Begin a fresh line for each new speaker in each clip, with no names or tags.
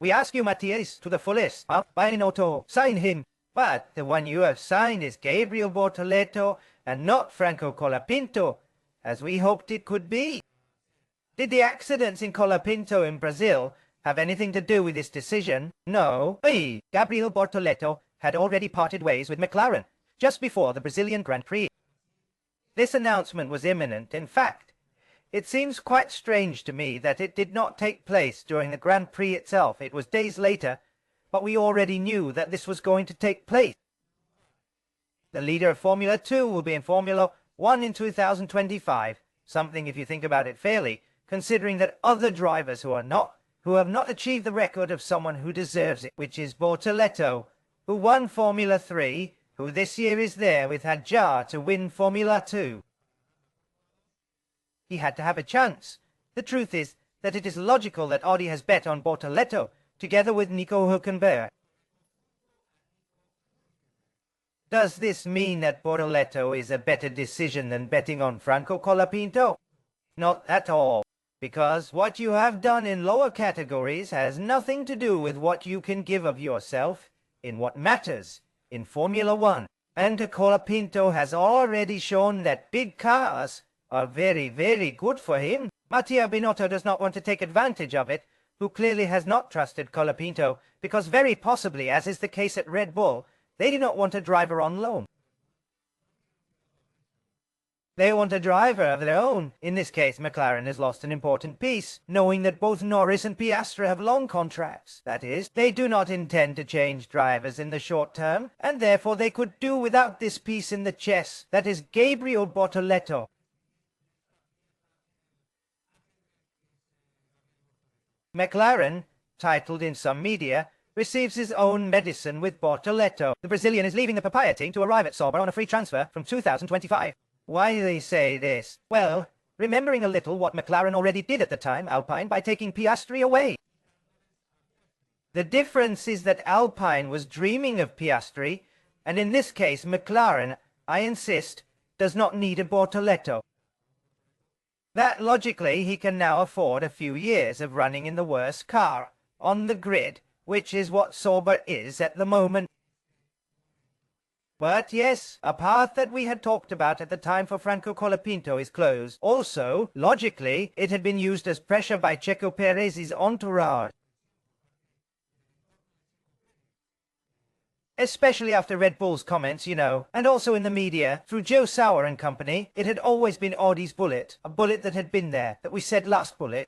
We ask you, Matthias, to the fullest. Binotto, sign him. But the one you have signed is Gabriel Bortoleto and not Franco Colapinto, as we hoped it could be. Did the accidents in Colapinto in Brazil have anything to do with this decision? No. Gabriel Bortoleto had already parted ways with McLaren just before the Brazilian Grand Prix. This announcement was imminent. In fact, it seems quite strange to me that it did not take place during the Grand Prix itself. It was days later, but we already knew that this was going to take place. The leader of Formula 2 will be in Formula 1 in 2025, something, if you think about it fairly, considering that other drivers who have not achieved the record of someone who deserves it, which is Bortoleto, who won Formula 3, who this year is there with Hadjar to win Formula 2. He had to have a chance. The truth is that it is logical that Audi has bet on Bortoleto, together with Nico Hülkenberg. Does this mean that Bortoleto is a better decision than betting on Franco Colapinto? Not at all, because what you have done in lower categories has nothing to do with what you can give of yourself in what matters in Formula 1. And Colapinto has already shown that big cars are very, very good for him. Mattia Binotto does not want to take advantage of it, who clearly has not trusted Colapinto, because very possibly, as is the case at Red Bull, they do not want a driver on loan. They want a driver of their own. In this case, McLaren has lost an important piece, knowing that both Norris and Piastri have long contracts. That is, they do not intend to change drivers in the short term, and therefore they could do without this piece in the chess, that is Gabriel Bortoleto. McLaren, titled in some media, receives his own medicine with Bortoleto. The Brazilian is leaving the Papaya team to arrive at Sauber on a free transfer from 2025. Why do they say this? Well, remembering a little what McLaren already did at the time, Alpine, by taking Piastri away. The difference is that Alpine was dreaming of Piastri, and in this case McLaren, I insist, does not need a Bortoleto. That logically he can now afford a few years of running in the worst car on the grid, which is what Sauber is at the moment. But yes, a path that we had talked about at the time for Franco Colapinto is closed. Also, logically, it had been used as pressure by Checo Perez's entourage. Especially after Red Bull's comments, you know, and also in the media, through Joe Sauer and company, it had always been Audi's bullet, a bullet that had been there, that we said last bullet.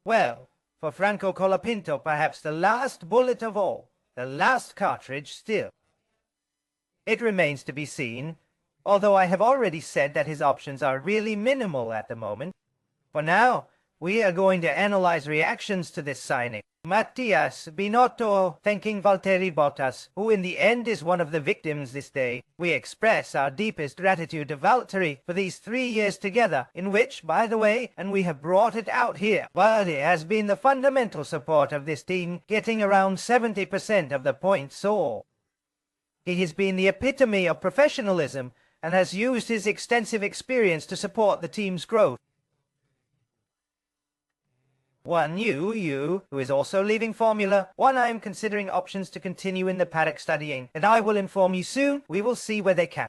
Well, for Franco Colapinto, perhaps the last bullet of all, the last cartridge still. It remains to be seen, although I have already said that his options are really minimal at the moment. For now, we are going to analyze reactions to this signing. Mattias Binotto thanking Valtteri Bottas, who in the end is one of the victims this day. We express our deepest gratitude to Valtteri for these 3 years together, in which, by the way, and we have brought it out here, Valtteri has been the fundamental support of this team, getting around 70% of the points sold. He has been the epitome of professionalism and has used his extensive experience to support the team's growth. One you, who is also leaving Formula 1, I am considering options to continue in the paddock studying, and I will inform you soon. We will see where they can.